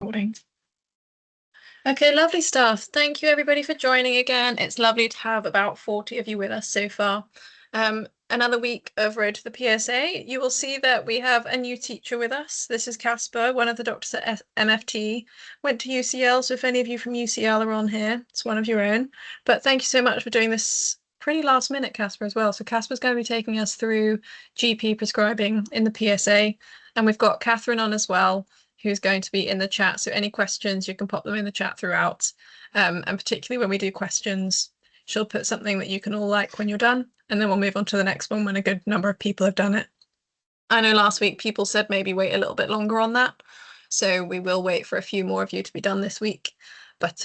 Recording. Okay, lovely stuff. Thank you everybody for joining again. It's lovely to have about 40 of you with us so far. Another week of Road to the PSA. You will see that we have a new teacher with us. This is Casper, one of the doctors at MFT. Went to UCL, so if any of you from UCL are on here, it's one of your own. But thank you so much for doing this pretty last minute, Casper, as well. So Casper's going to be taking us through GP prescribing in the PSA. And we've got Catherine on as well, who's going to be in the chat. So any questions, you can pop them in the chat throughout. And particularly when we do questions, she'll put something that you can all like when you're done, and then we'll move on to the next one when a good number of people have done it. I know last week people said maybe wait a little bit longer on that. So we will wait for a few more of you to be done this week. But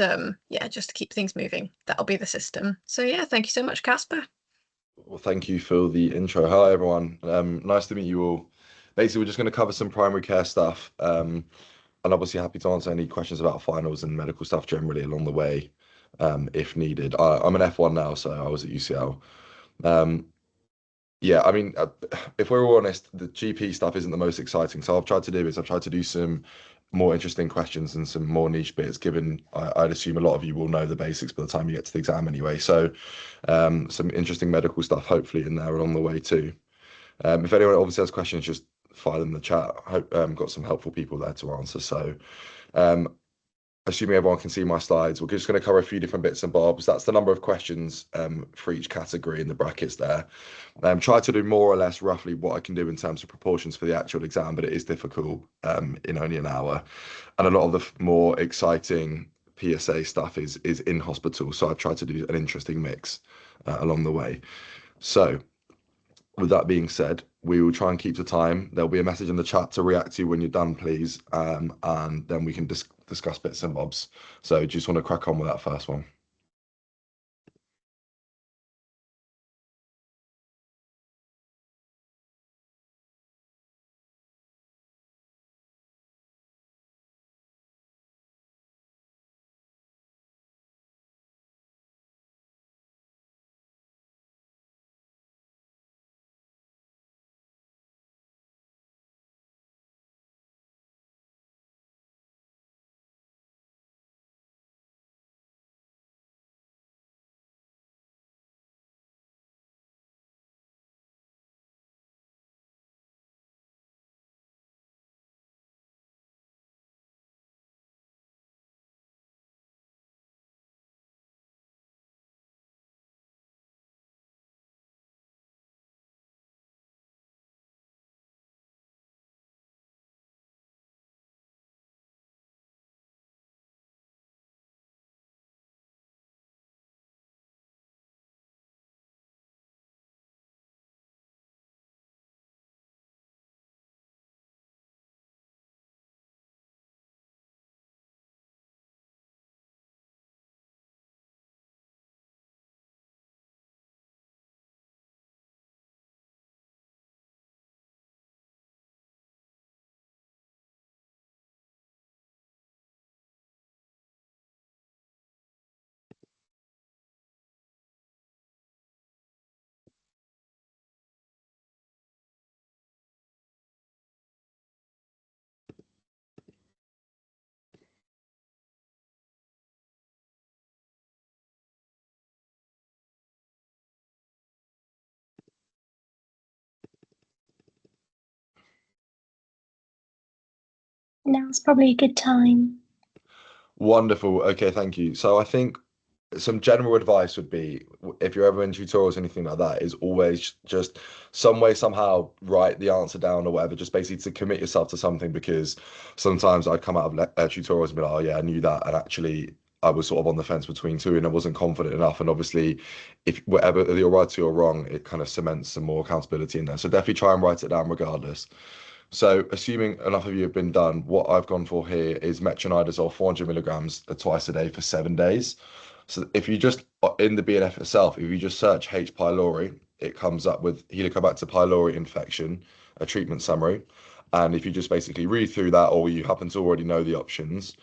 yeah, just to keep things moving, that'll be the system. So yeah, thank you so much, Casper. Well, thank you for the intro. Hi, everyone. Nice to meet you all. Basically, we're just going to cover some primary care stuff, and obviously happy to answer any questions about finals and medical stuff generally along the way, if needed. I'm an F1 now, so I was at UCL. Yeah, I mean, if we're all honest, the GP stuff isn't the most exciting. So I've tried to do some more interesting questions and some more niche bits, given I'd assume a lot of you will know the basics by the time you get to the exam anyway. So some interesting medical stuff hopefully in there along the way too. If anyone obviously has questions, just fire them in the chat. I hope got some helpful people there to answer. So assuming everyone can see my slides, we're just going to cover a few different bits and bobs. That's the number of questions for each category in the brackets there. Try to do more or less roughly what I can do in terms of proportions for the actual exam, but it is difficult in only an hour. And a lot of the more exciting PSA stuff is in hospital. So I've tried to do an interesting mix along the way. So with that being said, we will try and keep to time. There'll be a message in the chat to react to when you're done, please. And then we can discuss bits and bobs. So just want to crack on with that first one. Now's probably a good time. Wonderful. Okay, thank you. So I think some general advice would be, if you're ever in tutorials or anything like that, is always just some way, somehow write the answer down or whatever, just basically to commit yourself to something, because sometimes I'd come out of tutorials and be like, oh yeah, I knew that. And actually I was sort of on the fence between two and I wasn't confident enough. And obviously if whatever you're right or wrong, it kind of cements some more accountability in there. So definitely try and write it down regardless. So assuming enough of you have been done, what I've gone for here is metronidazole 400 milligrams twice a day for 7 days. So if you just, in the BNF itself, if you just search H. pylori, it comes up with Helicobacter pylori infection, a treatment summary. And if you just basically read through that, or you happen to already know the options,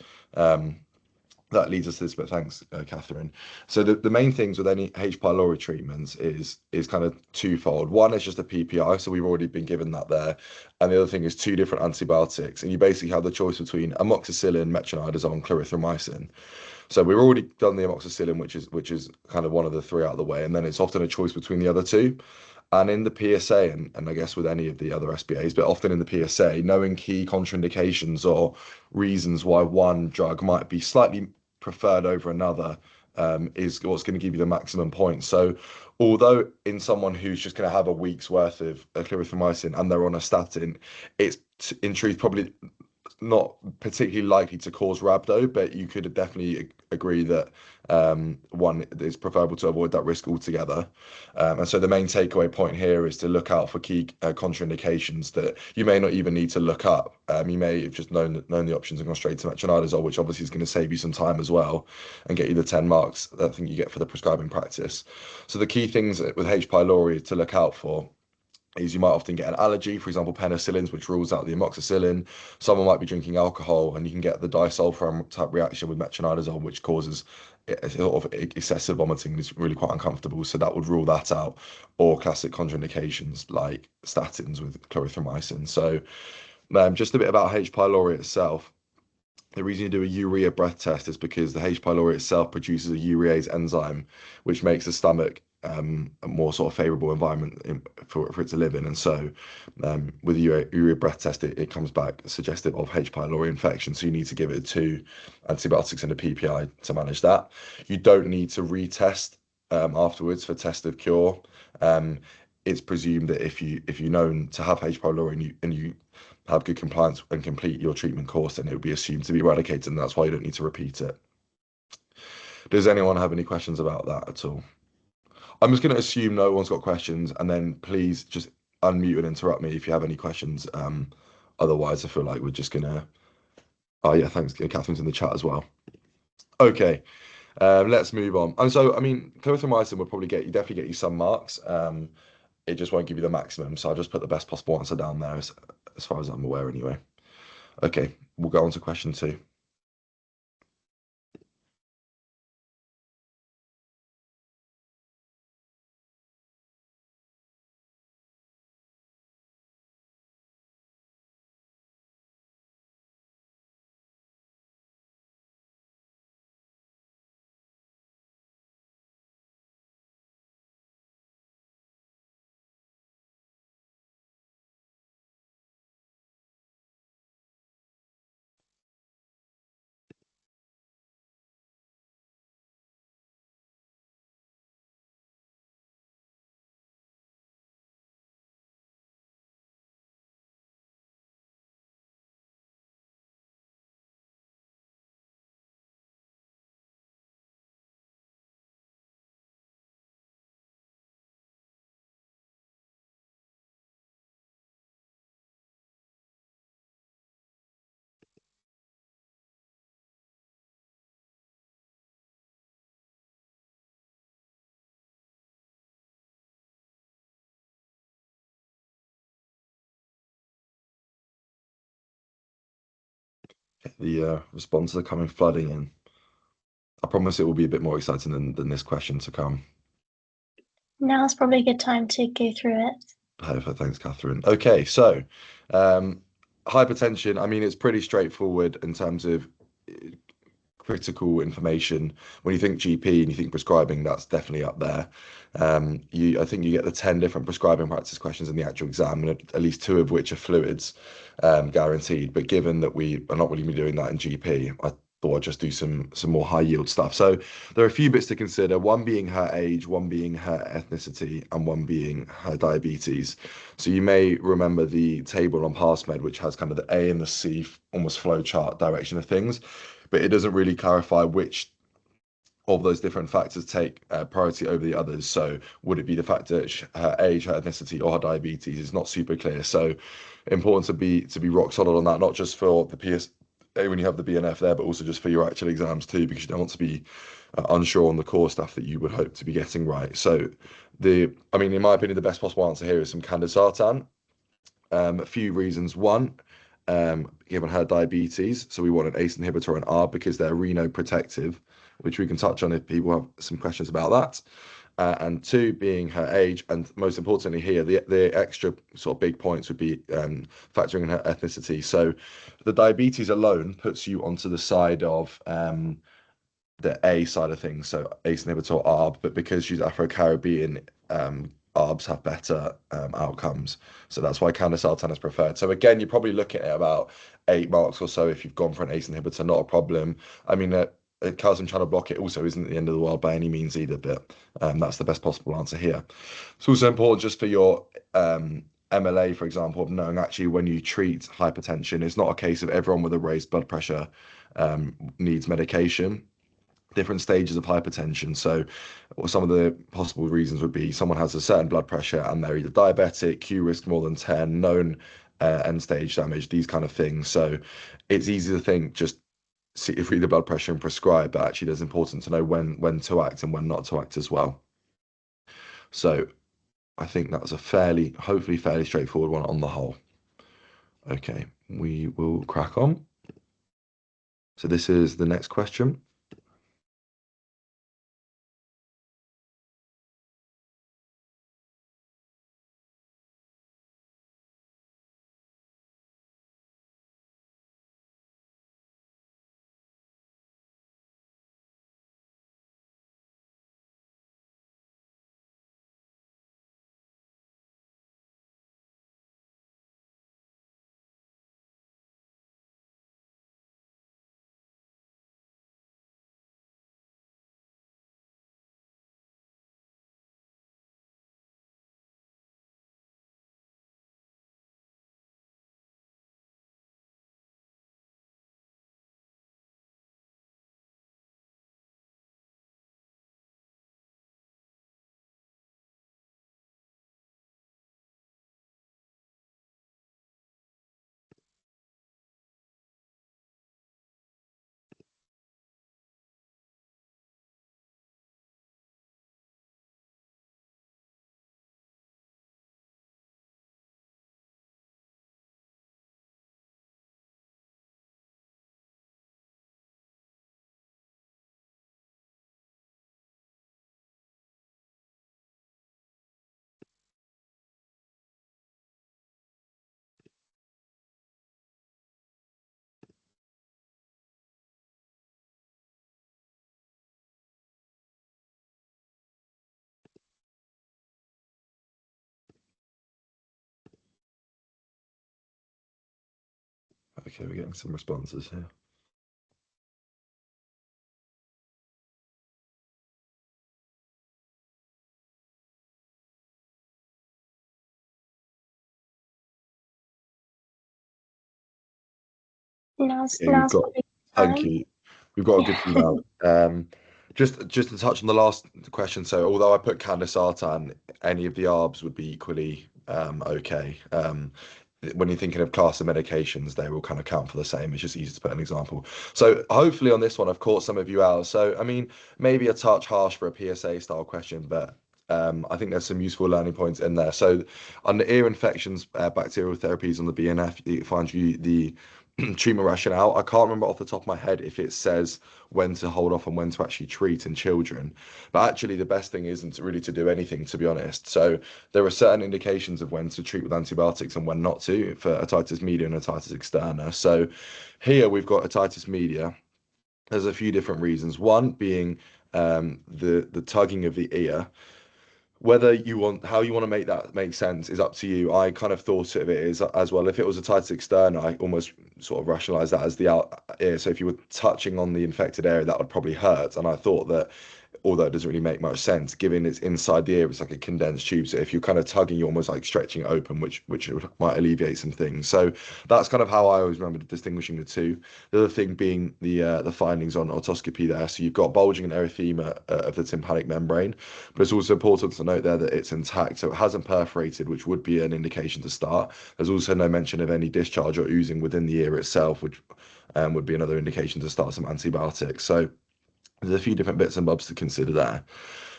that leads us to this, but thanks, Catherine. So the main things with any H. pylori treatments is kind of twofold. One is just a PPI, so we've already been given that there, and the other thing is two different antibiotics, and you basically have the choice between amoxicillin, metronidazole, and clarithromycin. So we've already done the amoxicillin, which is kind of one of the three out of the way, and then it's often a choice between the other two. And in the PSA, and I guess with any of the other SBAs, but often in the PSA, knowing key contraindications or reasons why one drug might be slightly preferred over another is what's going to give you the maximum points. So, although in someone who's just going to have a week's worth of clarithromycin and they're on a statin, it's in truth probably not particularly likely to cause rhabdo, but you could definitely agree that one is preferable to avoid that risk altogether. And so the main takeaway point here is to look out for key contraindications that you may not even need to look up. You may have just known the options and gone straight to metronidazole, which obviously is going to save you some time as well and get you the 10 marks that I think you get for the prescribing practice. So the key things with H. pylori to look out for is you might often get an allergy, for example, penicillins, which rules out the amoxicillin. Someone might be drinking alcohol, and you can get the disulfur type reaction with metronidazole, which causes a sort of excessive vomiting. It's really quite uncomfortable, so that would rule that out. Or classic contraindications like statins with clarithromycin. So just a bit about H. pylori itself. The reason you do a urea breath test is because the H. pylori itself produces a urease enzyme, which makes the stomach a more sort of favorable environment for it to live in. And so with the urea breath test, it comes back suggestive of H. pylori infection. So you need to give it two antibiotics and a PPI to manage that. You don't need to retest afterwards for test of cure. It's presumed that if you're known to have H. pylori and you have good compliance and complete your treatment course, then it would be assumed to be eradicated, and that's why you don't need to repeat it. Does anyone have any questions about that at all? I'm just going to assume no one's got questions, and then please just unmute and interrupt me if you have any questions. Otherwise, I feel like we're just going to... Oh, yeah, thanks. Catherine's in the chat as well. Okay, let's move on. And so, I mean, clarithromycin would probably definitely get you some marks. It just won't give you the maximum, so I'll just put the best possible answer down there as far as I'm aware anyway. Okay, we'll go on to question 2. The responses are coming flooding in. I promise it will be a bit more exciting than this question to come. Now's probably a good time to go through it. Perfect. Thanks, Catherine. Okay, so hypertension, I mean, it's pretty straightforward in terms of critical information. When you think GP and you think prescribing, that's definitely up there. I think you get the 10 different prescribing practice questions in the actual exam, and at least 2 of which are fluids, guaranteed. But given that we are not really doing that in GP, I thought I'd just do some more high yield stuff. So there are a few bits to consider, one being her age, one being her ethnicity, and one being her diabetes. So you may remember the table on PassMed, which has kind of the A and the C almost flow chart direction of things, but it doesn't really clarify which of those different factors take priority over the others. So would it be the fact that her age, her ethnicity, or her diabetes is not super clear? So important to be rock solid on that, not just for the PSA when you have the BNF there, but also just for your actual exams too, because you don't want to be unsure on the core stuff that you would hope to be getting right. So I mean, in my opinion, the best possible answer here is some candesartan. A few reasons. One, given her diabetes. So we want an ACE inhibitor and ARB because they're renoprotective, which we can touch on if people have some questions about that. And 2 being her age, and most importantly here, the extra sort of big points would be factoring in her ethnicity. So the diabetes alone puts you onto the side of the A side of things, so ACE inhibitor ARB, but because she's Afro-Caribbean, ARBs have better outcomes. So that's why candesartan is preferred. So again, you're probably looking at about 8 marks or so if you've gone for an ACE inhibitor, not a problem. I mean, a calcium channel blocker also isn't the end of the world by any means either, but that's the best possible answer here. It's also important just for your MLA, for example, of knowing actually when you treat hypertension, it's not a case of everyone with a raised blood pressure needs medication. Different stages of hypertension. So some of the possible reasons would be someone has a certain blood pressure and they're either diabetic, Q risk more than 10, known end stage damage, these kind of things. So it's easy to think just see if read the blood pressure and prescribe, but actually it's important to know when to act and when not to act as well. So I think that was a hopefully fairly straightforward one on the whole. Okay, we will crack on. So this is the next question. Okay, we're getting some responses here. Now's Yeah, now's probably the thank time. you. We've got a good few now. Just to touch on the last question. So although I put candesartan, any of the ARBs would be equally okay. When you're thinking of class of medications, they will kind of count for the same. It's just easy to put an example. So hopefully on this one, I've caught some of you out. So I mean, maybe a touch harsh for a PSA style question, but I think there's some useful learning points in there. So on the ear infections, bacterial therapies on the BNF, it finds you the treatment rationale. I can't remember off the top of my head if it says when to hold off and when to actually treat in children. But actually, the best thing isn't really to do anything, to be honest. So there are certain indications of when to treat with antibiotics and when not to for otitis media and otitis externa. So here we've got otitis media. There's a few different reasons. One being the tugging of the ear. Whether you want how you want to make that make sense is up to you. I kind of thought of it as well. If it was a otitis externa, I almost sort of rationalized that as the out ear. So if you were touching on the infected area, that would probably hurt. And I thought that although it doesn't really make much sense, given it's inside the ear, it's like a condensed tube. So if you're kind of tugging, you're almost like stretching it open, which might alleviate some things. So that's kind of how I always remember distinguishing the two. The other thing being the findings on otoscopy there. So you've got bulging and erythema of the tympanic membrane, but it's also important to note there that it's intact, so it hasn't perforated, which would be an indication to start. There's also no mention of any discharge or oozing within the ear itself, which would be another indication to start some antibiotics. So there's a few different bits and bobs to consider there.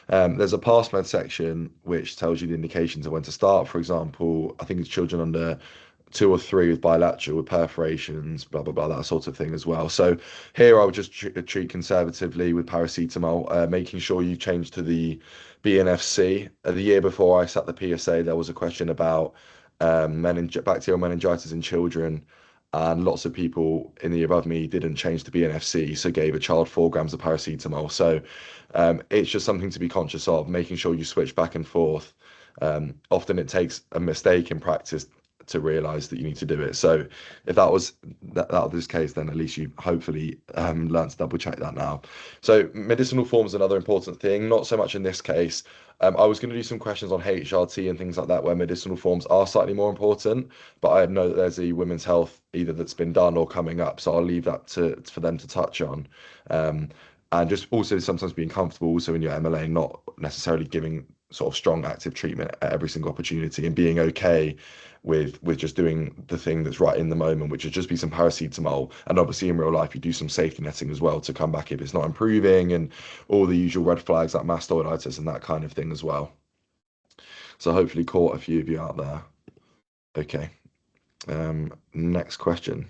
There's a PassMed section which tells you the indications of when to start. For example, I think it's children under 2 or 3 with bilateral, with perforations, blah blah blah, that sort of thing as well. So here I would just treat conservatively with paracetamol, making sure you change to the BNFC. The year before I sat the PSA, there was a question about bacterial meningitis in children, and lots of people in the year above me didn't change to BNFC, so gave a child 4 grams of paracetamol. So it's just something to be conscious of, making sure you switch back and forth. Often it takes a mistake in practice to realize that you need to do it. So if that was this case, then at least you hopefully learned to double check that now. So medicinal form is another important thing, not so much in this case. I was going to do some questions on HRT and things like that, where medicinal forms are slightly more important, but I know that there's a women's health either that's been done or coming up, so I'll leave that for them to touch on. And just also sometimes being comfortable also in your MLA, not necessarily giving sort of strong active treatment at every single opportunity, and being okay with just doing the thing that's right in the moment, which would just be some paracetamol. And obviously in real life you do some safety netting as well to come back if it's not improving, and all the usual red flags like mastoiditis and that kind of thing as well. So hopefully caught a few of you out there. Okay, next question.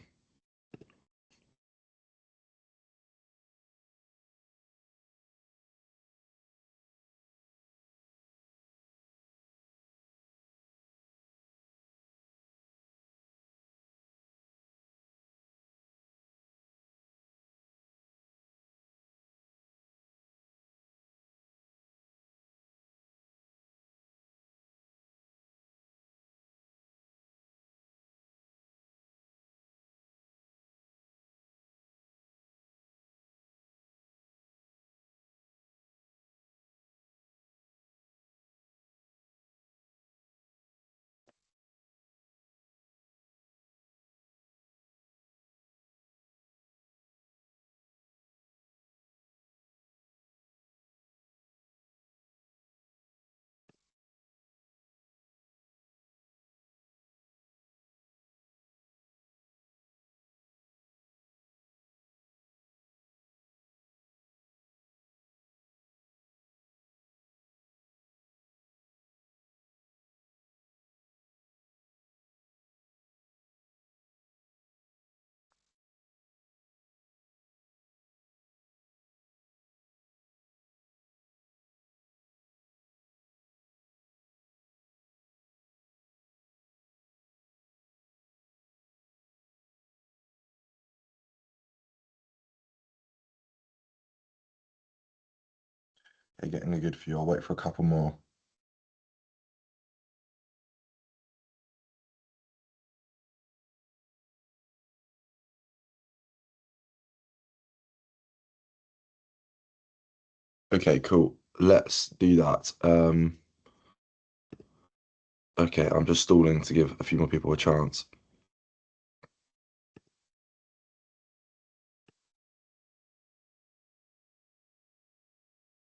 They're getting a good few. I'll wait for a couple more. Okay, cool. Let's do that. Okay, I'm just stalling to give a few more people a chance.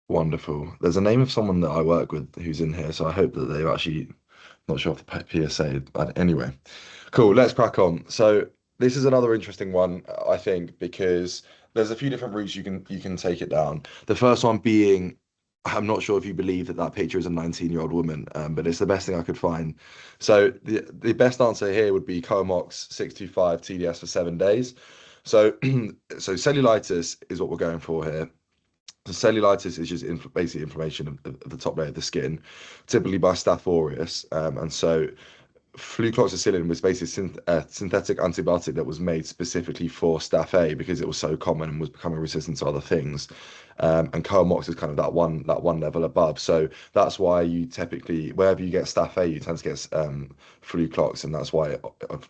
Wonderful. There's a name of someone that I work with who's in here, so I hope that they've actually, not sure if the PSA, but anyway. Cool, let's crack on. So this is another interesting one, I think, because there's a few different routes you can take it down. The first one being, I'm not sure if you believe that that picture is a 19-year-old woman, but it's the best thing I could find. So the best answer here would be Comox 625 TDS for 7 days. So so cellulitis is what we're going for here. So cellulitis is just basically inflammation of the top layer of the skin, typically by Staph aureus, and so flucloxacillin was basically a synthetic antibiotic that was made specifically for Staph A because it was so common and was becoming resistant to other things. And Comox is kind of that one level above. So that's why you typically, wherever you get Staph A, you tend to get fluclox, and that's why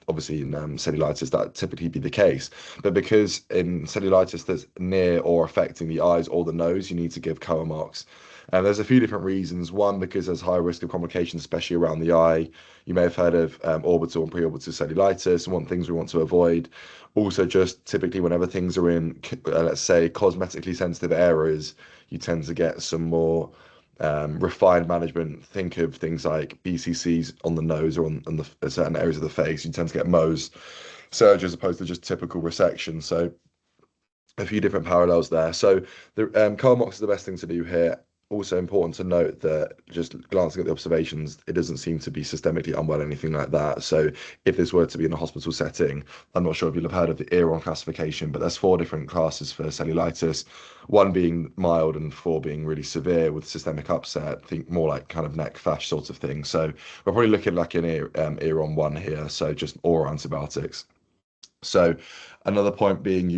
obviously in cellulitis that typically be the case. But because in cellulitis that's near or affecting the eyes or the nose, you need to give Comox. And there's a few different reasons. One, because there's high risk of complications, especially around the eye. You may have heard of orbital and preorbital cellulitis, one things we want to avoid. Also, just typically whenever things are in, let's say, cosmetically sensitive areas, you tend to get some more refined management. Think of things like BCCs on the nose or on the certain areas of the face. You tend to get Mohs surgery as opposed to just typical resection. So a few different parallels there. So the Comox is the best thing to do here. also important to note that just glancing at the observations, it doesn't seem to be systemically unwell, anything like that. So if this were to be in a hospital setting, I'm not sure if you'll have heard of the ERON classification, but there's 4 different classes for cellulitis, 1 being mild and 4 being really severe with systemic upset. Think more like kind of neck fash sort of thing. So we're probably looking like an ERON 1 here, so just oral antibiotics. So another point being,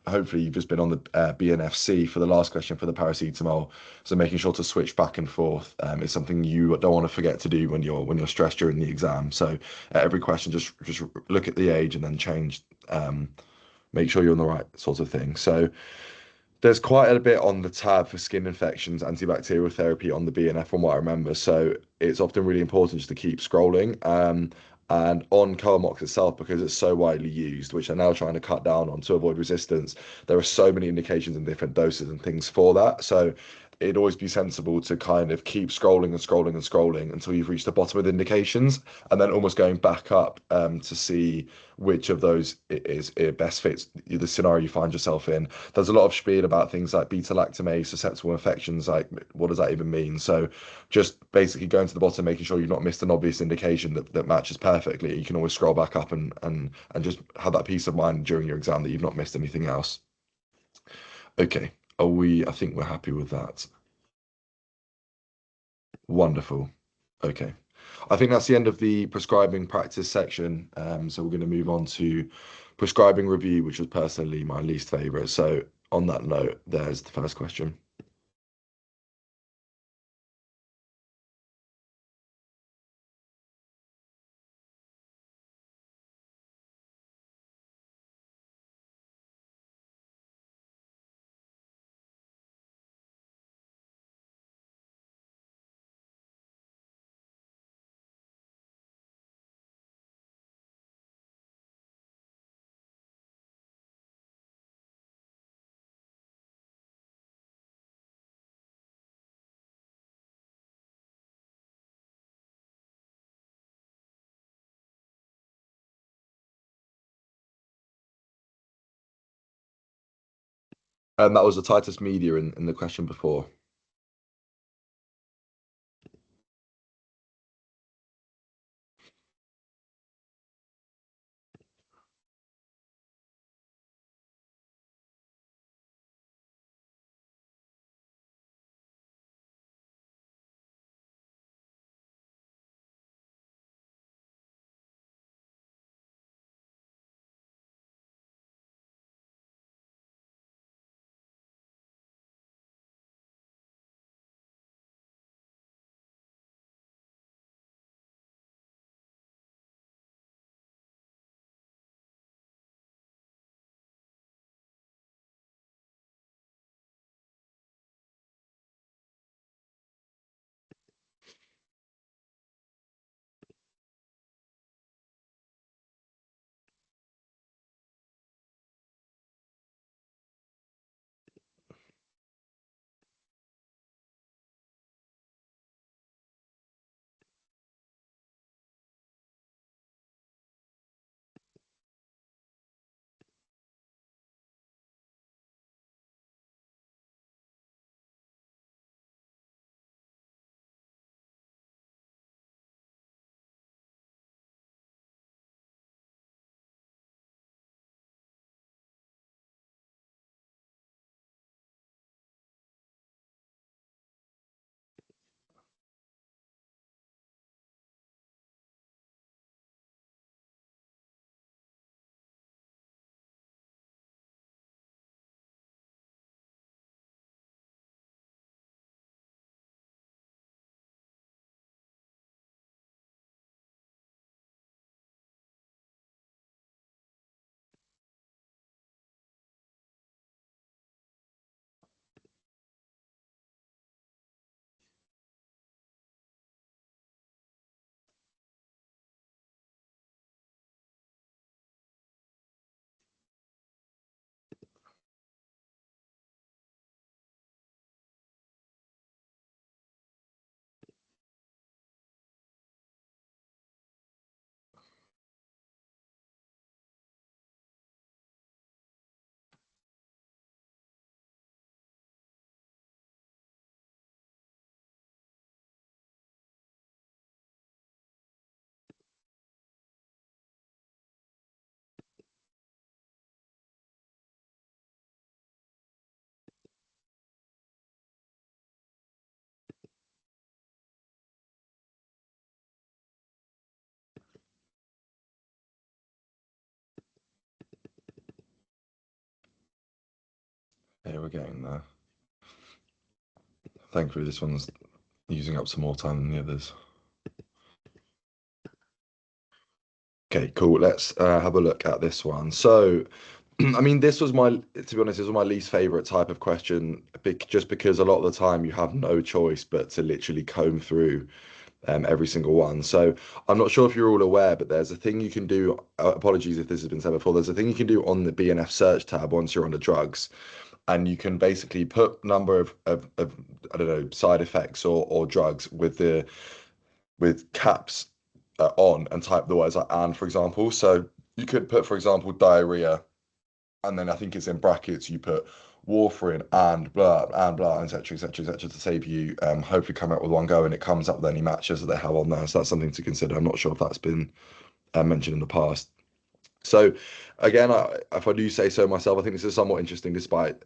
hopefully you've just been on the BNFC for the last question for the paracetamol. So making sure to switch back and forth is something you don't want to forget to do when you're stressed during the exam. So at every question, just look at the age and then change. Make sure you're on the right sort of thing. So there's quite a bit on the tab for skin infections, antibacterial therapy on the BNF from what I remember. So it's often really important just to keep scrolling. And on Coamox itself, because it's so widely used, which they're now trying to cut down on to avoid resistance, there are so many indications and different doses and things for that. So it'd always be sensible to kind of keep scrolling and scrolling and scrolling until you've reached the bottom of the indications, and then almost going back up to see which of those it best fits the scenario you find yourself in. There's a lot of spiel about things like beta-lactamase, susceptible infections, like what does that even mean? So just basically going to the bottom, making sure you've not missed an obvious indication that matches perfectly. You can always scroll back up and just have that peace of mind during your exam that you've not missed anything else. Okay, I think we're happy with that. Wonderful. Okay. I think that's the end of the prescribing practice section. So we're going to move on to prescribing review, which was personally my least favorite. So on that note, there's the first question. And that was the tightest media in the question before. Here we're getting there. Thankfully, this one's using up some more time than the others. Okay, cool. Let's have a look at this one. So, I mean, this was to be honest, this was my least favorite type of question, just because a lot of the time you have no choice but to literally comb through every single one. So I'm not sure if you're all aware, but there's a thing you can do. Apologies if this has been said before. There's a thing you can do on the BNF search tab once you're under drugs, and you can basically put number of I don't know, side effects or drugs with caps on and type the words like "and," for example. So you could put, for example, diarrhea, and then I think it's in brackets you put warfarin and blah, etc., etc., etc., to save you hopefully come out with one go, and it comes up with any matches that they have on there. So that's something to consider. I'm not sure if that's been mentioned in the past. So again, if I do say so myself, I think this is somewhat interesting despite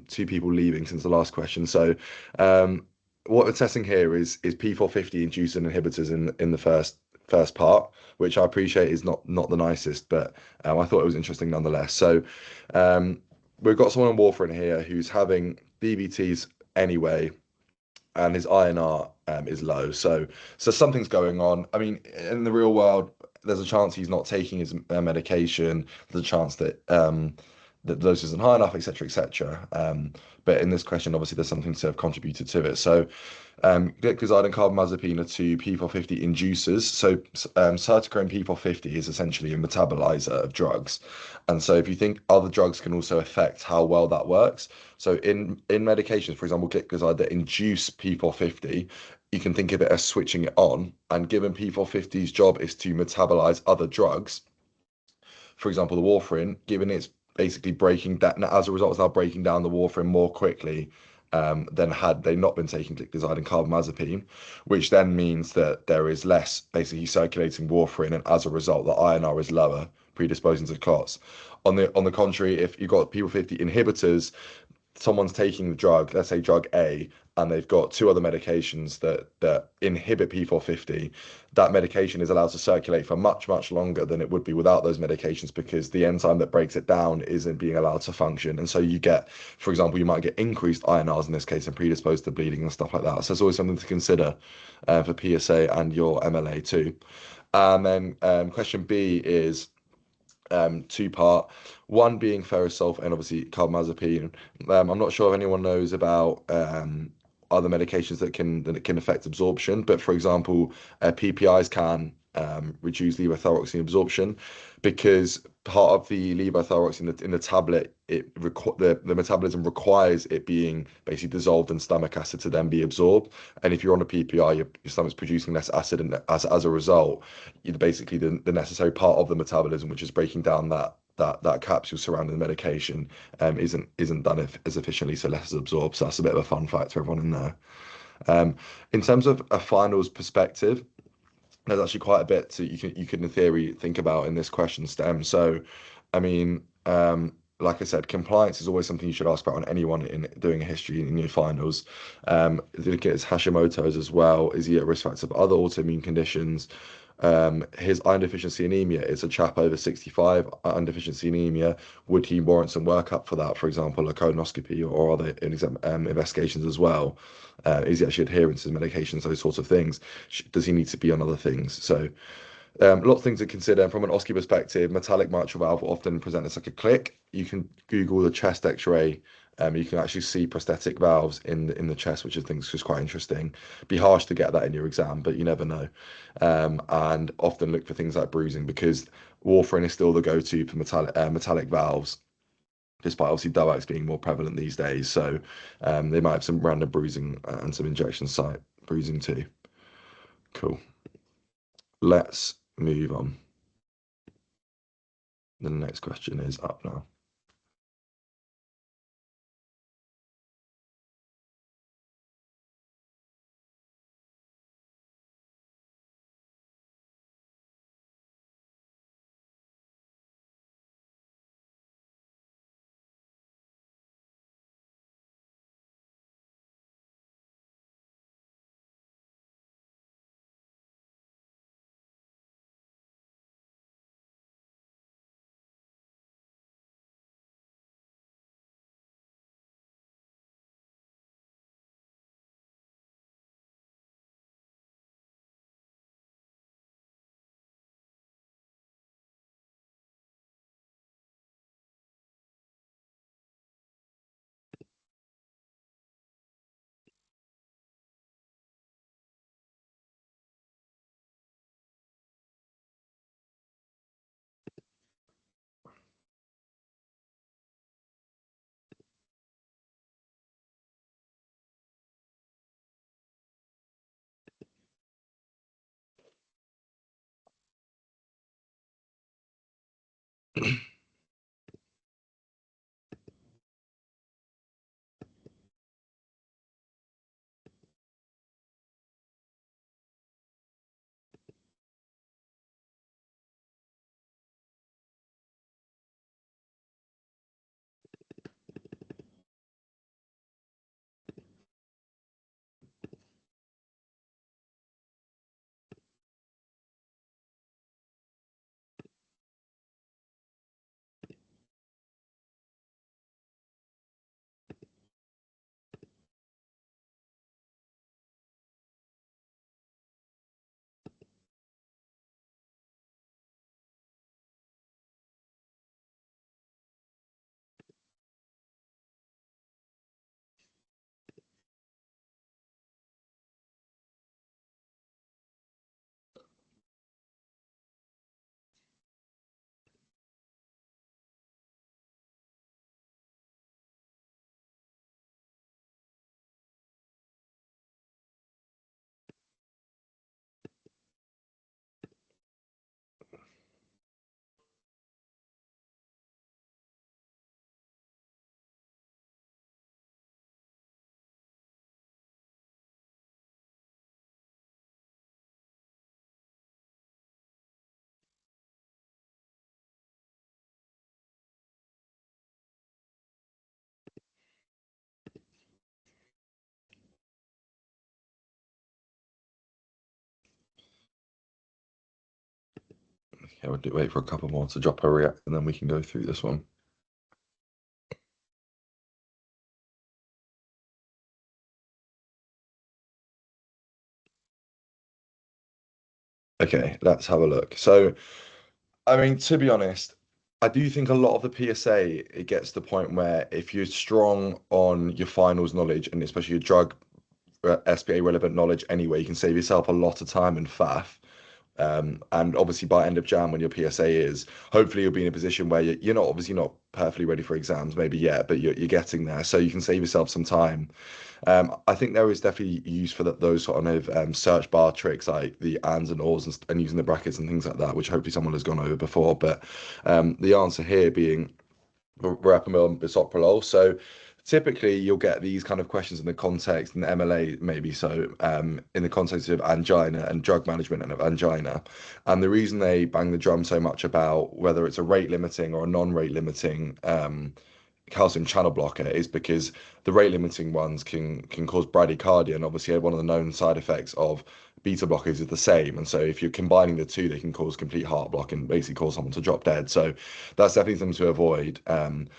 two people leaving since the last question. So what we're testing here is P450 inducin inhibitors in the first part, which I appreciate is not the nicest, but I thought it was interesting nonetheless. So we've got someone on warfarin here who's having BBTs anyway, and his INR is low. So something's going on. I mean, in the real world, there's a chance he's not taking his medication. There's a chance that that the dose isn't high enough, etc., etc. But in this question, obviously, there's something to have contributed to it. So glycoside and carbamazepine are two P450 inducers. So cytochrome P450 is essentially a metabolizer of drugs. And so if you think other drugs can also affect how well that works, so in medications, for example, glycoside that induce P450, you can think of it as switching it on. And given P450's job is to metabolize other drugs, for example, the warfarin, given it's basically breaking that, as a result, it's now breaking down the warfarin more quickly than had they not been taking glycoside and carbamazepine, which then means that there is less basically circulating warfarin, and as a result, the INR is lower, predisposing to clots. On the contrary, if you've got P450 inhibitors, someone's taking the drug, let's say drug A, and they've got two other medications that inhibit P450, that medication is allowed to circulate for much, much longer than it would be without those medications, because the enzyme that breaks it down isn't being allowed to function. And so you get, for example, you might get increased INRs in this case and predisposed to bleeding and stuff like that. So it's always something to consider for PSA and your MLA too. And then question B is two-part. One being ferrous sulfate and obviously carbamazepine. I'm not sure if anyone knows about other medications that can affect absorption, but for example, PPIs can reduce levothyroxine absorption, because part of the levothyroxine in the tablet, the metabolism requires it being basically dissolved in stomach acid to then be absorbed. And if you're on a PPI, your stomach's producing less acid, and as a result, basically the necessary part of the metabolism, which is breaking down that capsule surrounding the medication, isn't done as efficiently, so less is absorbed. So that's a bit of a fun fact for everyone in there. In terms of a finals perspective, there's actually quite a bit to you can in theory think about in this question stem. So, I mean, like I said, compliance is always something you should ask about on anyone in doing a history in your finals. If you look at his Hashimoto's as well, is he at risk factor of other autoimmune conditions? His iron deficiency anemia is a chap over 65, iron deficiency anemia. Would he warrant some workup for that, for example, a colonoscopy or other investigations as well? Is he actually adherent to his medications, those sorts of things? Does he need to be on other things? So lots of things to consider. From an OSCE perspective, metallic mitral valve will often present as like a click. You can Google the chest X-ray. You can actually see prosthetic valves in the chest, which I think is just quite interesting. Be harsh to get that in your exam, but you never know. And often look for things like bruising, because warfarin is still the go-to for metallic valves, despite obviously DOACs being more prevalent these days. So they might have some random bruising and some injection site bruising too. Cool. Let's move on. The next question is up now. Okay, we'll wait for a couple more to drop a react, and then we can go through this one. Okay, let's have a look. So, I mean, to be honest, I do think a lot of the PSA, it gets to the point where if you're strong on your finals knowledge, and especially your drug SPA relevant knowledge anyway, you can save yourself a lot of time and faff. And obviously by end of Jan, when your PSA is, hopefully you'll be in a position where you're not obviously not perfectly ready for exams, maybe yet, but you're getting there. So you can save yourself some time. I think there is definitely use for those sort of search bar tricks like the ands and ors and using the brackets and things like that, which hopefully someone has gone over before. But the answer here being verapamil and bisoprolol. So typically you'll get these kind of questions in the context in the MLA maybe so in the context of angina and drug management and of angina. And the reason they bang the drum so much about whether it's a rate limiting or a non-rate limiting calcium channel blocker is because the rate limiting ones can cause bradycardia, and obviously one of the known side effects of beta blockers is the same. And so if you're combining the two, they can cause complete heart block and basically cause someone to drop dead. So that's definitely something to avoid. And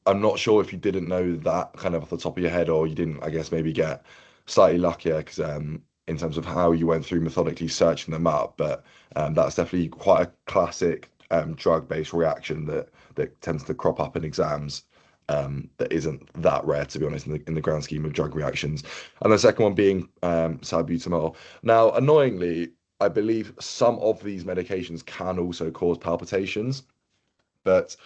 I'm not sure if you didn't know that kind of off the top of your head, or you didn't, I guess, maybe get slightly luckier because in terms of how you went through methodically searching them up. But that's definitely quite a classic drug-based reaction that tends to crop up in exams. That isn't that rare, to be honest, in the grand scheme of drug reactions. And the second one being salbutamol. Now, annoyingly, I believe some of these medications can also cause palpitations, but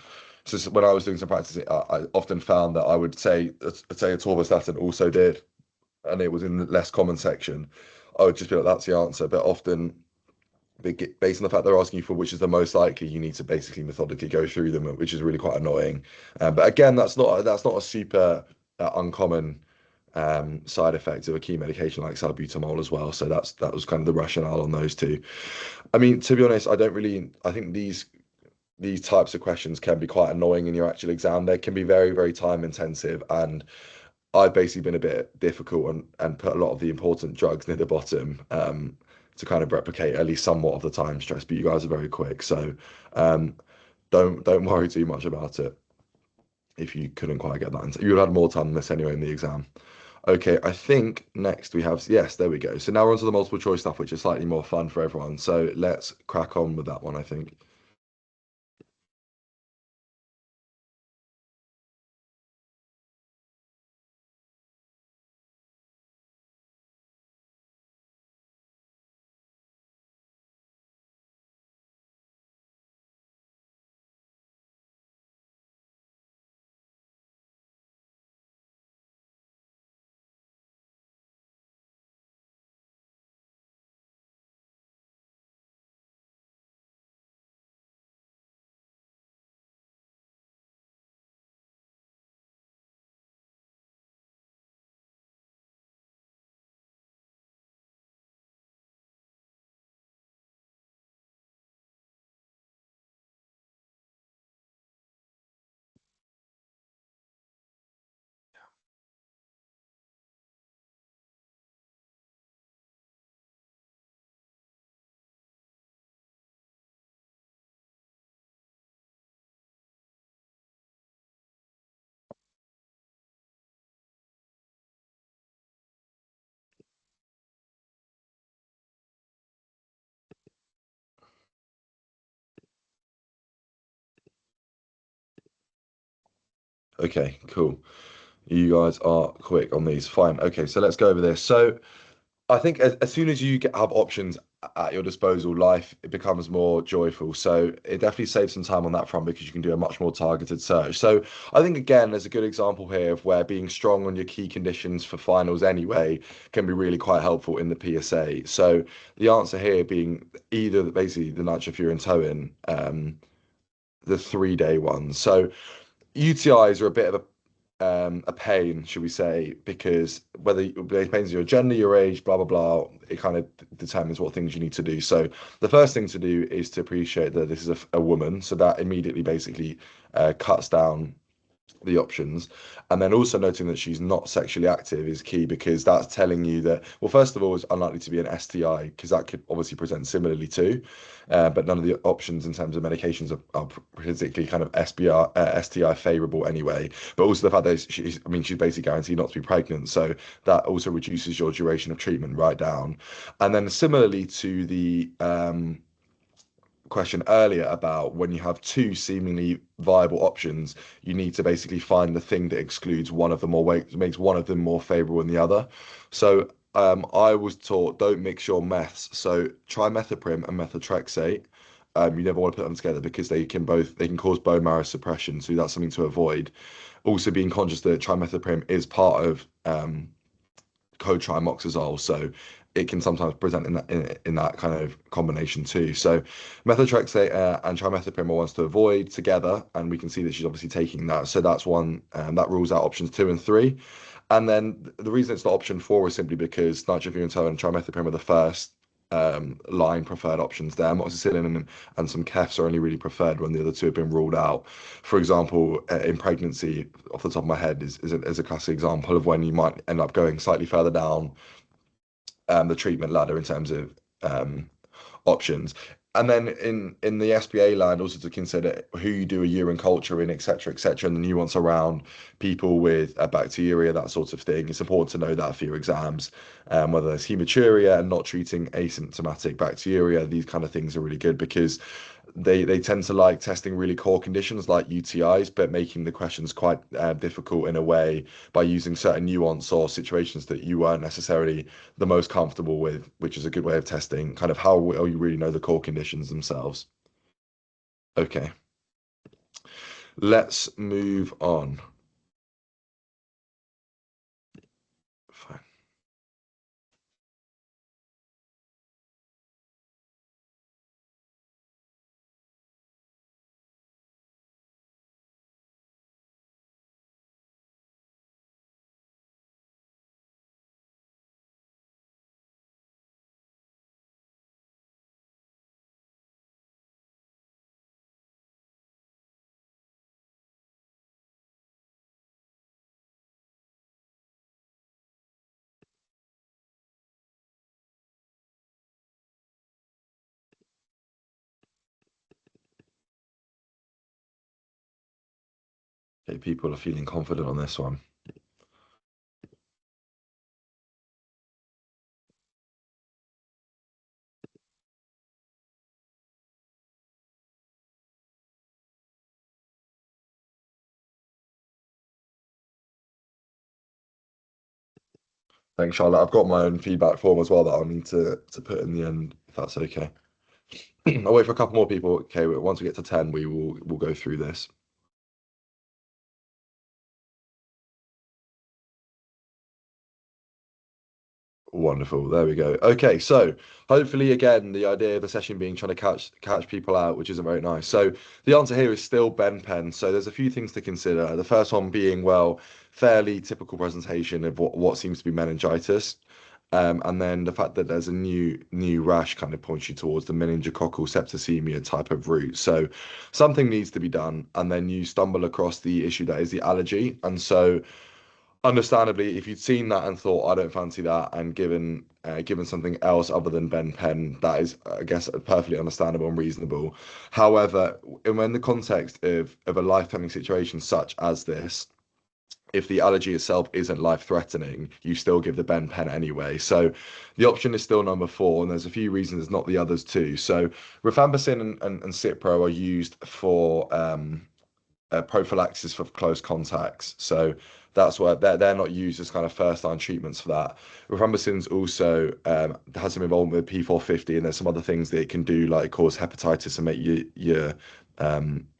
so when I was doing some practicing, I often found that I would say atorvastatin also did, and it was in the less common section. I would just be like, that's the answer. But often, based on the fact they're asking you for which is the most likely, you need to basically methodically go through them, which is really quite annoying. But again, that's not a super uncommon side effect of a key medication like salbutamol as well. So that was kind of the rationale on those two. I mean, to be honest, I think these types of questions can be quite annoying in your actual exam. They can be very, very time intensive, and I've basically been a bit difficult and put a lot of the important drugs near the bottom to kind of replicate at least somewhat of the time stress. But you guys are very quick, so um, don't worry too much about it. If you couldn't quite get that answer, you would have had more time than this anyway in the exam. Okay, I think next we have, yes, there we go. So now we're on to the multiple choice stuff, which is slightly more fun for everyone. So let's crack on with that one, I think. Okay, cool. You guys are quick on these. Fine. Okay, so let's go over this. So I think as soon as you have options at your disposal, life it becomes more joyful. So it definitely saves some time on that front because you can do a much more targeted search. So I think again, there's a good example here of where being strong on your key conditions for finals anyway can be really quite helpful in the PSA. So the answer here being either basically the nitrofurantoin, the 3-day ones. So UTIs are a bit of a pain, should we say, because whether it depends on your gender, your age, blah blah blah, it kind of determines what things you need to do. So the first thing to do is to appreciate that this is a woman, so that immediately basically cuts down the options. And then also noting that she's not sexually active is key because that's telling you that, well, first of all, it's unlikely to be an STI because that could obviously present similarly too. But none of the options in terms of medications are particularly kind of STI favorable anyway. But also the fact that she's basically guaranteed not to be pregnant. So that also reduces your duration of treatment right down. And then similarly to the question earlier about when you have two seemingly viable options, you need to basically find the thing that excludes one of them or makes one of them more favorable than the other. So I was taught don't mix your meths. So trimethoprim and methotrexate. You never want to put them together because they can cause bone marrow suppression. So that's something to avoid. Also being conscious that trimethoprim is part of cotrimoxazole, so it can sometimes present in that kind of combination too. So methotrexate and trimethoprim are ones to avoid together, and we can see that she's obviously taking that. So that's one that rules out options 2 and 3. And then the reason it's not option 4 is simply because nitrofurantoin and trimethoprim are the first line preferred options there. Amoxicillin and some KEFs are only really preferred when the other two have been ruled out. For example, in pregnancy, off the top of my head, is a classic example of when you might end up going slightly further down the treatment ladder in terms of options. And then in the SBA land, also to consider who you do a urine culture in, etc., etc., and the nuance around people with bacteria, that sort of thing. It's important to know that for your exams, whether there's hematuria and not treating asymptomatic bacteria. These kind of things are really good because they tend to like testing really core conditions like UTIs, but making the questions quite difficult in a way by using certain nuance or situations that you weren't necessarily the most comfortable with, which is a good way of testing kind of how well you really know the core conditions themselves. Okay, let's move on. Fine. Okay, people are feeling confident on this one. Thanks, Charlotte. I've got my own feedback form as well that I'll need to put in the end, if that's okay. I'll wait for a couple more people. Okay, once we get to 10, we'll go through this. Wonderful. There we go. Okay, so hopefully again the idea of the session being trying to catch people out, which isn't very nice. So the answer here is still Ben Pen. So there's a few things to consider. The first one being, well, fairly typical presentation of what seems to be meningitis. And then the fact that there's a new rash kind of points you towards the meningococcal septicemia type of route. So something needs to be done, and then you stumble across the issue that is the allergy. And so understandably, if you'd seen that and thought, I don't fancy that, and given something else other than Ben Pen, that is, I guess, perfectly understandable and reasonable. However, in the context of a life-threatening situation such as this, if the allergy itself isn't life-threatening, you still give the Ben Pen anyway. So the option is still number 4, and there's a few reasons, not the others too. So rifampicin and Cipro are used for prophylaxis for close contacts. So that's why they're not used as kind of first line treatments for that. Rifampicin also has some involvement with P450, and there's some other things that it can do, like cause hepatitis and make your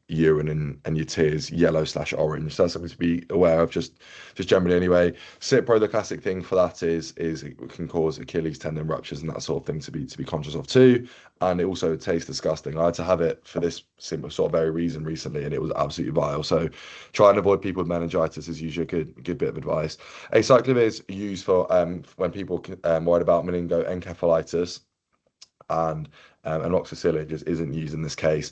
urine and your tears yellow/orange. So that's something to be aware of, just generally anyway. Cipro, the classic thing for that is it can cause Achilles tendon ruptures and that sort of thing to be conscious of too. And it also tastes disgusting. I had to have it for this simple sort of very reason recently, and it was absolutely vile. So try and avoid people with meningitis is usually a good bit of advice. Acyclovir is used for when people worried about meningoencephalitis, and amoxicillin just isn't used in this case.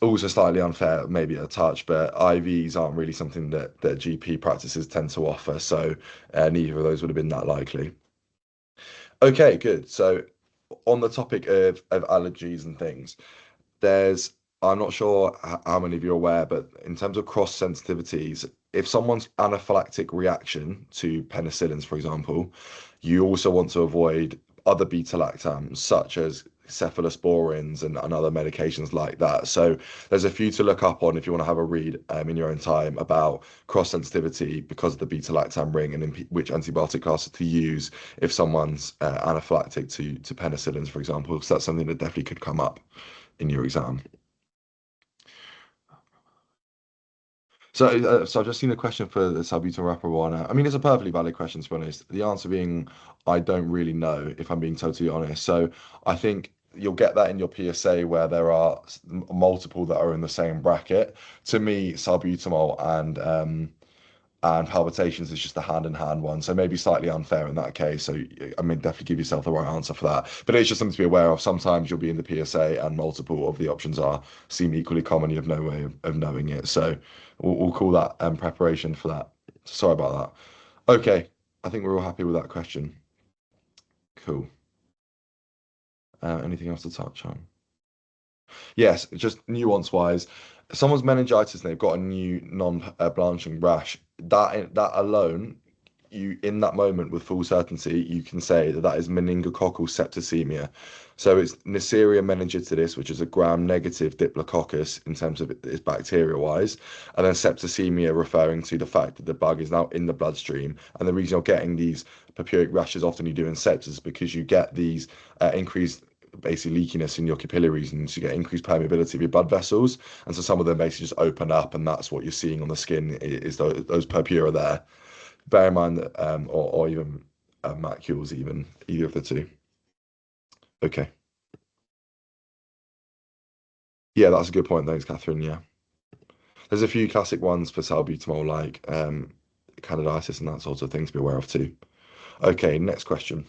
Also slightly unfair, maybe a touch, but IVs aren't really something that GP practices tend to offer, so neither of those would have been that likely. Okay, good. So on the topic of allergies and things, I'm not sure how many of you are aware, but in terms of cross sensitivities, if someone's anaphylactic reaction to penicillins, for example, you also want to avoid other beta lactams such as cephalosporins and other medications like that. So there's a few to look up on if you want to have a read in your own time about cross sensitivity because of the beta lactam ring, and in which antibiotic classes to use if someone's anaphylactic to penicillins, for example. So that's something that definitely could come up in your exam. So I've just seen a question for the salbutamol rapamycin. I mean, it's a perfectly valid question, to be honest. The answer being, I don't really know, if I'm being totally honest. So I think you'll get that in your PSA where there are multiple that are in the same bracket. To me, salbutamol and palpitations is just a hand-in-hand one, so maybe slightly unfair in that case. So I mean, definitely give yourself the right answer for that, but it's just something to be aware of. Sometimes you'll be in the PSA and multiple of the options seem equally common, you have no way of knowing it, so we'll call that preparation for that. Sorry about that. Okay, I think we're all happy with that question. Cool. Anything else to touch on? Yes, just nuance wise, someone's meningitis and they've got a new non-blanching rash, that alone, you in that moment with full certainty you can say that is meningococcal septicemia. So it's Neisseria meningitidis, which is a gram-negative diplococcus in terms of its bacteria wise, and then septicemia referring to the fact that the bug is now in the bloodstream. And the reason you're getting these purpuric rashes often you do in sepsis is because you get these increased basically leakiness in your capillaries, and so you get increased permeability of your blood vessels, and so some of them basically just open up, and that's what you're seeing on the skin is those purpura there. Bear in mind that or even macules, even either of the two. Okay, yeah, that's a good point. Thanks, Catherine. Yeah, there's a few classic ones for salbutamol, like candidiasis and that sort of thing to be aware of too. Okay, next question.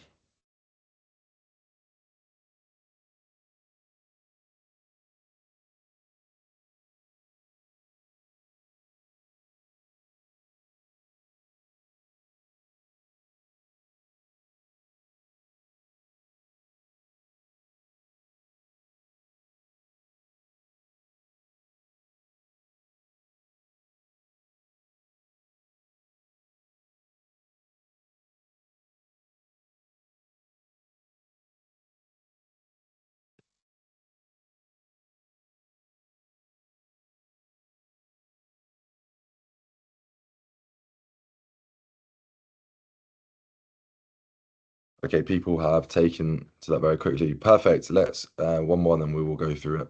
Okay, people have taken to that very quickly. Perfect. Let's one more, and then we will go through it.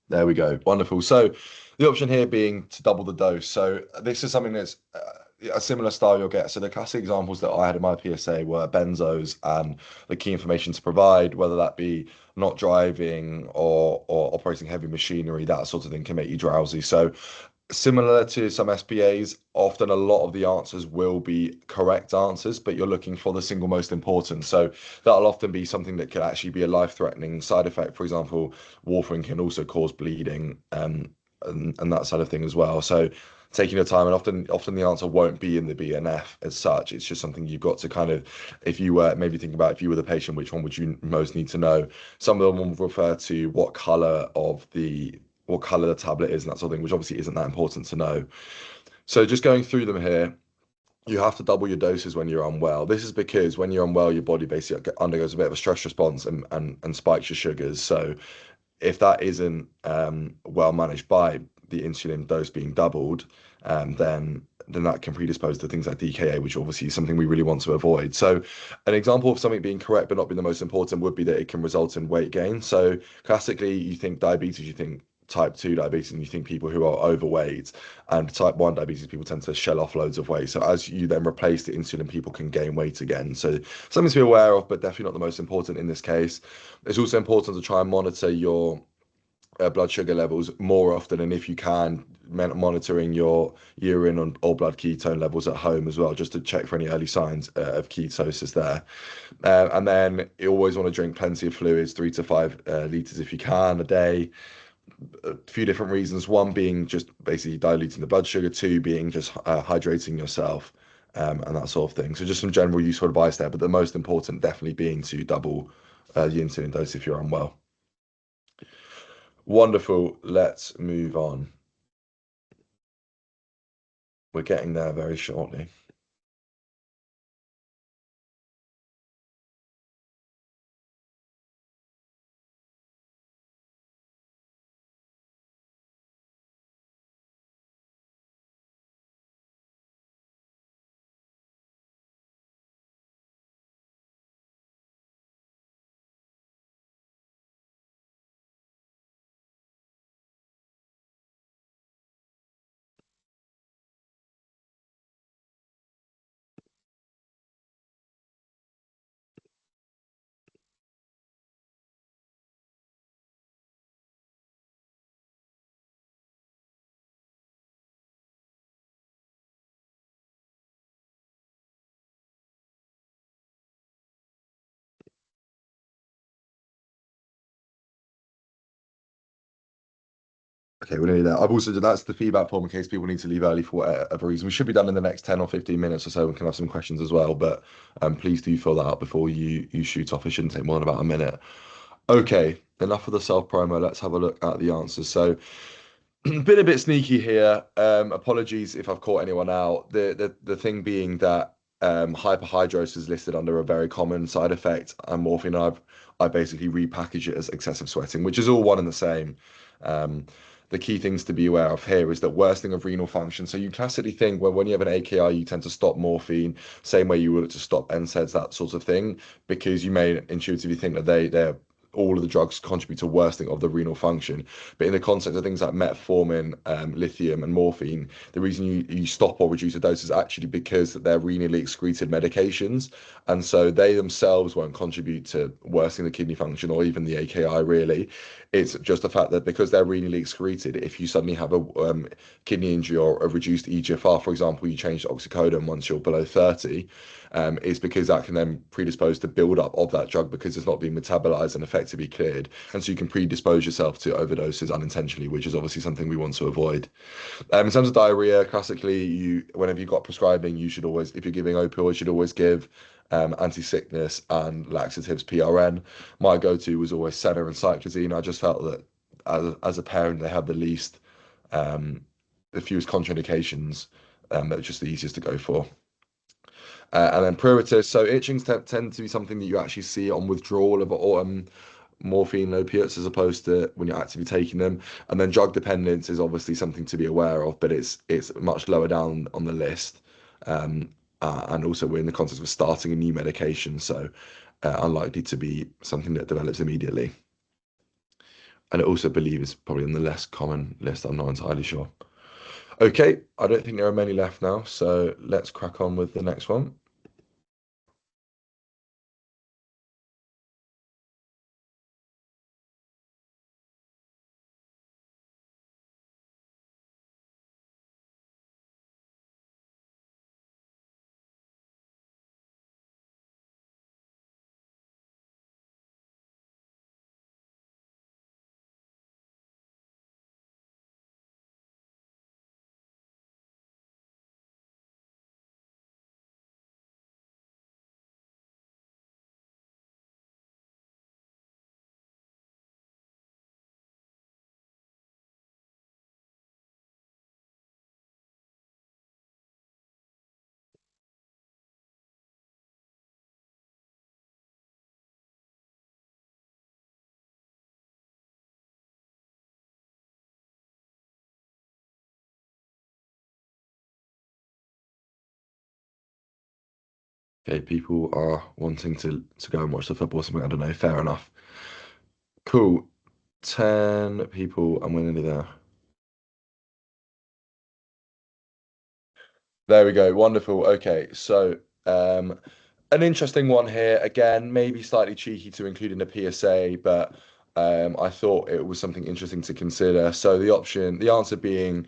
There we go. Wonderful. So the option here being to double the dose. So this is something that's a similar style you'll get. So the classic examples that I had in my PSA were benzos and the key information to provide, whether that be not driving or operating heavy machinery, that sort of thing can make you drowsy. So similar to some SPAs, often a lot of the answers will be correct answers, but you're looking for the single most important. So that'll often be something that could actually be a life-threatening side effect. For example, warfarin can also cause bleeding and that side of thing as well. So taking your time, and often the answer won't be in the BNF as such. It's just something you've got to kind of, if you were maybe think about if you were the patient, which one would you most need to know? Some of them will refer to what color the tablet is and that sort of thing, which obviously isn't that important to know. So just going through them here, you have to double your doses when you're unwell. This is because when you're unwell, your body basically undergoes a bit of a stress response and spikes your sugars. So if that isn't well managed by the insulin dose being doubled, then that can predispose to things like DKA, which obviously is something we really want to avoid. So an example of something being correct but not being the most important would be that it can result in weight gain. So classically, you think diabetes, you think type 2 diabetes, and you think people who are overweight, and type 1 diabetes people tend to shell off loads of weight. So as you then replace the insulin, people can gain weight again. So something to be aware of, but definitely not the most important in this case. It's also important to try and monitor your blood sugar levels more often, and if you can, monitoring your urine or blood ketone levels at home as well, just to check for any early signs of ketosis there. And then you always want to drink plenty of fluids, 3 to 5 liters if you can a day. A few different reasons. One being just basically diluting the blood sugar. Two being just hydrating yourself, and that sort of thing. So just some general useful advice there, but the most important definitely being to double the insulin dose if you're unwell. Wonderful. Let's move on. We're getting there very shortly. Okay, we're nearly there. I've also that's the feedback form in case people need to leave early for whatever reason. We should be done in the next 10 or 15 minutes or so. We can have some questions as well, but please do fill that out before you shoot off. It shouldn't take more than about a minute. Okay, enough of the self promo. Let's have a look at the answers. So been a bit sneaky here. Apologies if I've caught anyone out. The thing being that hyperhidrosis is listed under a very common side effect, and morphine. I basically repackage it as excessive sweating, which is all one and the same. The key things to be aware of here is that worsening of renal function. So you classically think when you have an AKI, you tend to stop morphine, same way you would to stop NSAIDs, that sort of thing, because you may intuitively think that they're all of the drugs contribute to worsening of the renal function. But in the context of things like metformin, lithium, and morphine, the reason you stop or reduce the dose is actually because they're renally excreted medications. And so they themselves won't contribute to worsening the kidney function or even the AKI, really. It's just the fact that because they're renally excreted, if you suddenly have a kidney injury or a reduced EGFR, for example, you change to oxycodone once you're below 30, is because that can then predispose to build up of that drug because it's not being metabolized and effectively cleared. And so you can predispose yourself to overdoses unintentionally, which is obviously something we want to avoid. In terms of diarrhea, classically, whenever you've got prescribing, you should always, if you're giving opioids, you should always give anti-sickness and laxatives PRN. My go-to was always Senna and cyclizine. I just felt that as a parent, they have the fewest contraindications. They're just the easiest to go for. And then pruritus. So itchings tend to be something that you actually see on withdrawal of morphine and opiates as opposed to when you're actively taking them. And then drug dependence is obviously something to be aware of, but it's much lower down on the list. And also we're in the context of starting a new medication, so unlikely to be something that develops immediately. And I also believe it's probably on the less common list. I'm not entirely sure. Okay, I don't think there are many left now, so let's crack on with the next one. Okay, people are wanting to go and watch the football or something. I don't know. Fair enough. Cool. 10 people, and we're nearly there. There we go. Wonderful. Okay, so an interesting one here. Again, maybe slightly cheeky to include in a PSA, but I thought it was something interesting to consider. So the answer being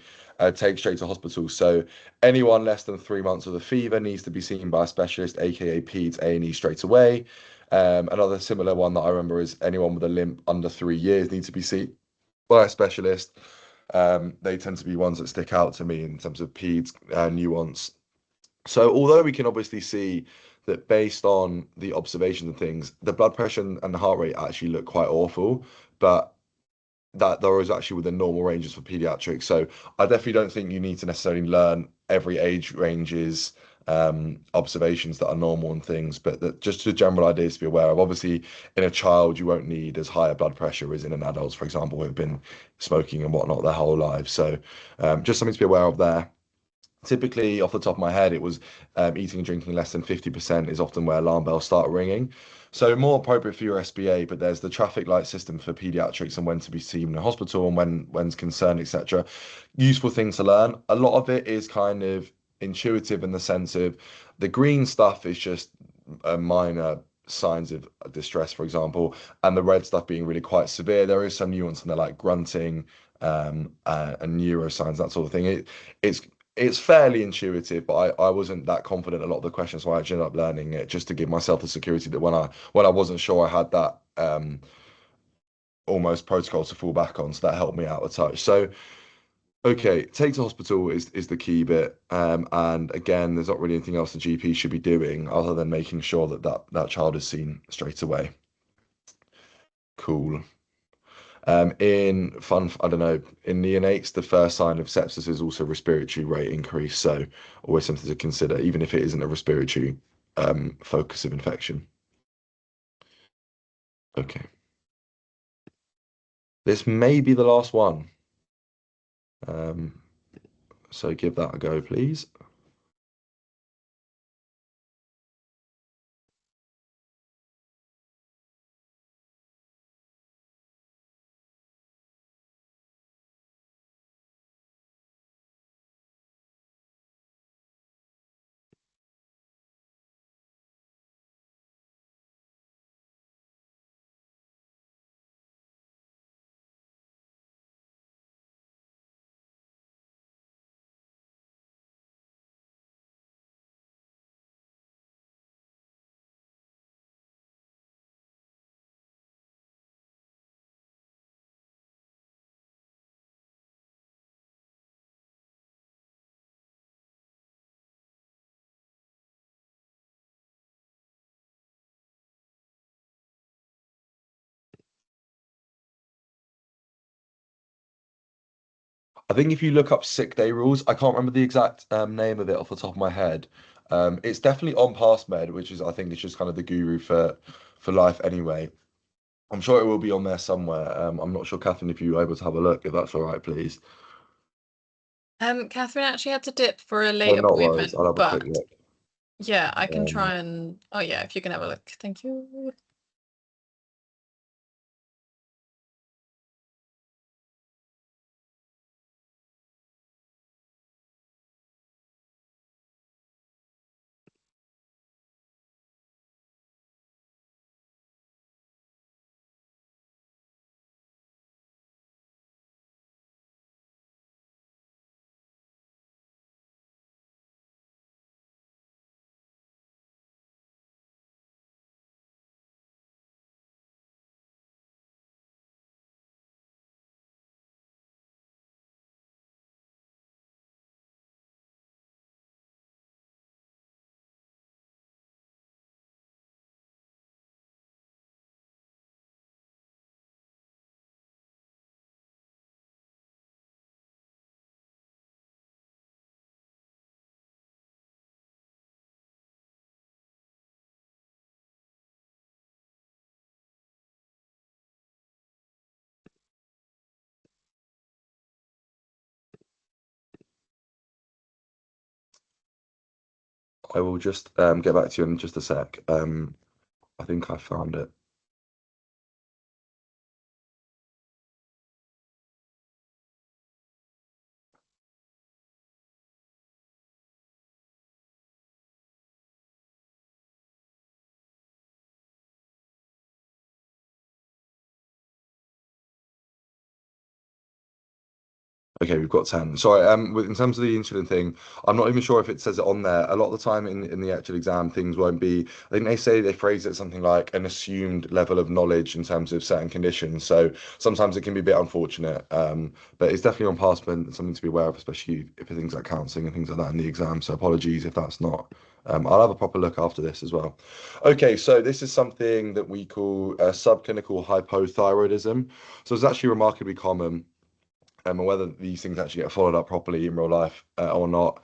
take straight to hospital. So anyone less than 3 months with a fever needs to be seen by a specialist, aka Peds A&E straight away. Another similar one that I remember is anyone with a limp under 3 years needs to be seen by a specialist. They tend to be ones that stick out to me in terms of Peds nuance. So, although we can obviously see that based on the observations and things, the blood pressure and the heart rate actually look quite awful, but that there is actually within normal ranges for pediatrics. So, I definitely don't think you need to necessarily learn every age range's observations that are normal and things, but that just the general ideas to be aware of. Obviously, in a child, you won't need as high a blood pressure as in an adult, for example, who've been smoking and whatnot their whole lives. So, just something to be aware of there. Typically, off the top of my head, it was eating and drinking less than 50% is often where alarm bells start ringing. So more appropriate for your SBA, but there's the traffic light system for pediatrics and when to be seen in a hospital and when's concerned, etc. Useful things to learn. A lot of it is kind of intuitive in the sense of the green stuff is just minor signs of distress, for example, and the red stuff being really quite severe. There is some nuance in there like grunting and neuroscience, that sort of thing. It's it's fairly intuitive, but I wasn't that confident in a lot of the questions, so I actually ended up learning it just to give myself the security that when I wasn't sure, I had that almost protocol to fall back on, so that helped me out a touch. So okay, take to hospital is the key bit, and again, there's not really anything else the GP should be doing other than making sure that that child is seen straight away. Cool. I don't know, in neonates, the first sign of sepsis is also respiratory rate increase. So always something to consider, even if it isn't a respiratory focus of infection. Okay. This may be the last one. Um, so give that a go, please. I think if you look up sick day rules, I can't remember the exact name of it off the top of my head. It's definitely on PassMed, which is I think it's just kind of the guru for life anyway. I'm sure it will be on there somewhere. I'm not sure, Catherine, if you're able to have a look, if that's all right, please. Catherine actually had to dip for a Oh, late not worries. appointment, I'll have a quick but look. yeah, I can Um, try and oh yeah, if you can have a look. Thank you. I will just get back to you in just a sec. I think I found it. Okay, we've got 10. Sorry, in terms of the insulin thing, I'm not even sure if it says it on there. A lot of the time in the actual exam, things won't be. I think they phrase it something like an assumed level of knowledge in terms of certain conditions. So sometimes it can be a bit unfortunate. But it's definitely on passment, something to be aware of, especially if things like counselling and things like that in the exam. So apologies if that's not. I'll have a proper look after this as well. Okay, so this is something that we call subclinical hypothyroidism. So it's actually remarkably common, and whether these things actually get followed up properly in real life or not,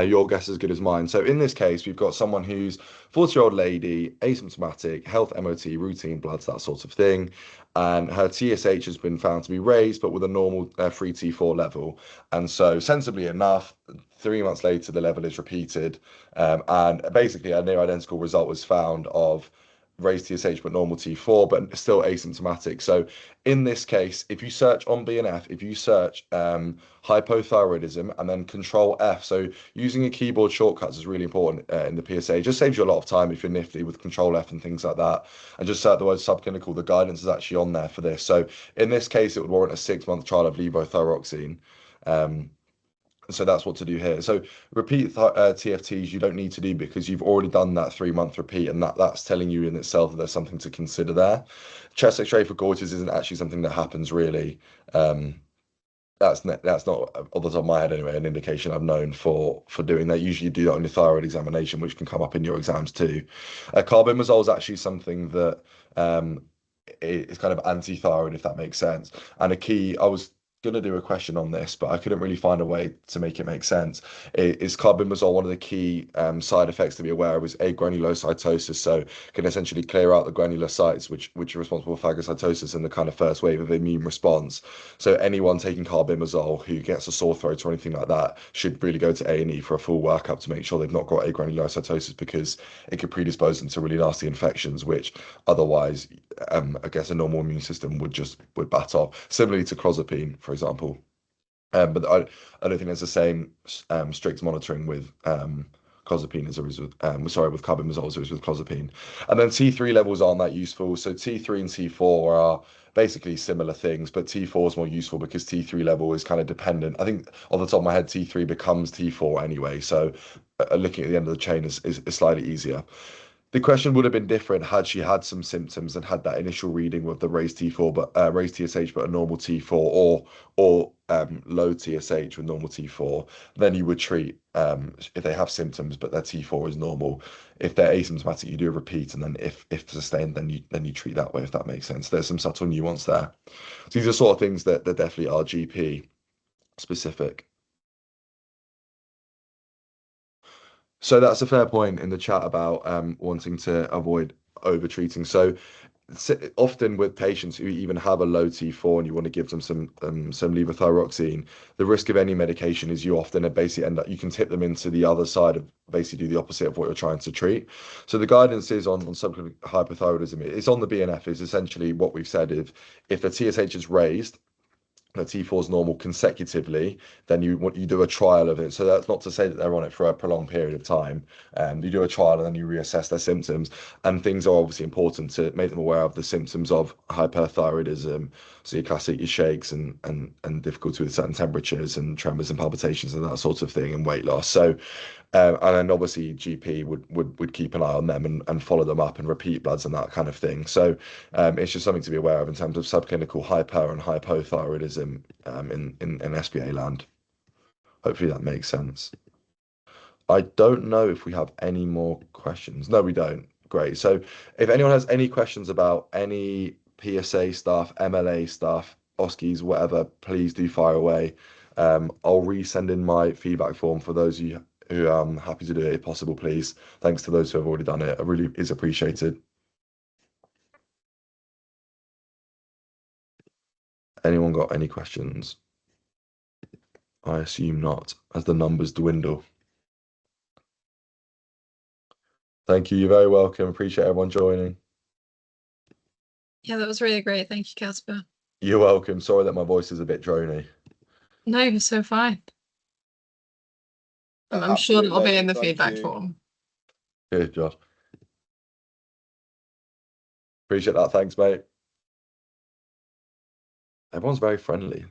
your guess is as good as mine. So in this case, we've got someone who's 40-year-old lady, asymptomatic, health MOT, routine bloods, that sort of thing, and her TSH has been found to be raised, but with a normal free T4 level. And so sensibly enough, 3 months later, the level is repeated, and basically a near identical result was found of raised TSH but normal T4, but still asymptomatic. So in this case, if you search on BNF, if you search hypothyroidism and then control F, so using a keyboard shortcuts is really important in the PSA. It just saves you a lot of time if you're nifty with control F and things like that. And just search the word subclinical, the guidance is actually on there for this. So in this case, it would warrant a 6-month trial of levothyroxine. So that's what to do here. So repeat TFTs you don't need to do because you've already done that 3-month repeat, and that's telling you in itself that there's something to consider there. Chest X-ray for gorges isn't actually something that happens really. That's not off the top of my head anyway, an indication I've known for doing that. Usually you do that on your thyroid examination, which can come up in your exams too. Carbimazole is actually something that is kind of anti-thyroid, if that makes sense. And a key, I was going to do a question on this, but I couldn't really find a way to make it make sense. Is carbimazole one of the key side effects to be aware of? Is agranulocytosis, so can essentially clear out the granular sites, which are responsible for phagocytosis and the kind of first wave of immune response. So anyone taking carbimazole who gets a sore throat or anything like that should really go to A&E for a full workup to make sure they've not got agranulocytosis, because it could predispose them to really nasty infections, which otherwise, I guess a normal immune system would bat off. Similarly to clozapine, for example. But I don't think there's the same strict monitoring with clozapine as there is with with carbimazole as there is with clozapine. And then T3 levels aren't that useful. So T3 and T4 are basically similar things, but T4 is more useful because T3 level is kind of dependent. I think off the top of my head, T3 becomes T4 anyway. So looking at the end of the chain is slightly easier. The question would have been different had she had some symptoms and had that initial reading with the raised T4, but raised TSH, but a normal T4, or low TSH with normal T4. Then you would treat if they have symptoms, but their T4 is normal. If they're asymptomatic, you do a repeat, and then if sustained, then you treat that way. If that makes sense, there's some subtle nuance there. So these are sort of things that definitely are GP specific. So that's a fair point in the chat about wanting to avoid over treating. So often with patients who even have a low T4 and you want to give them some levothyroxine, the risk of any medication is you often basically end up, you can tip them into the other side of basically do the opposite of what you're trying to treat. So the guidance is on subclinical hypothyroidism. It's on the BNF, is essentially what we've said. If the TSH is raised, the T4 is normal consecutively, then you do a trial of it. So that's not to say that they're on it for a prolonged period of time. You do a trial and then you reassess their symptoms. And things are obviously important to make them aware of the symptoms of hyperthyroidism. So your classic, your shakes and difficulty with certain temperatures and tremors and palpitations and that sort of thing, and weight loss. So and then obviously GP would keep an eye on them and follow them up and repeat bloods and that kind of thing. So it's just something to be aware of in terms of subclinical hyper and hypothyroidism in SBA land. Hopefully that makes sense. I don't know if we have any more questions. No, we don't. Great. So if anyone has any questions about any PSA stuff, MLA stuff, OSCEs, whatever, please do fire away. I'll resend in my feedback form for those of you who are happy to do it if possible, please. Thanks to those who have already done it. It really is appreciated. Anyone got any questions? I assume not, as the numbers dwindle. Thank you. You're very welcome. Appreciate everyone joining. Yeah, that was really great. Thank you, Casper. You're welcome. Sorry that my voice is a bit drony. No, you're so fine. I'm sure Absolute that'll be in legend, the thank feedback you. form. Good job. Appreciate that. Thanks, mate. Everyone's very friendly.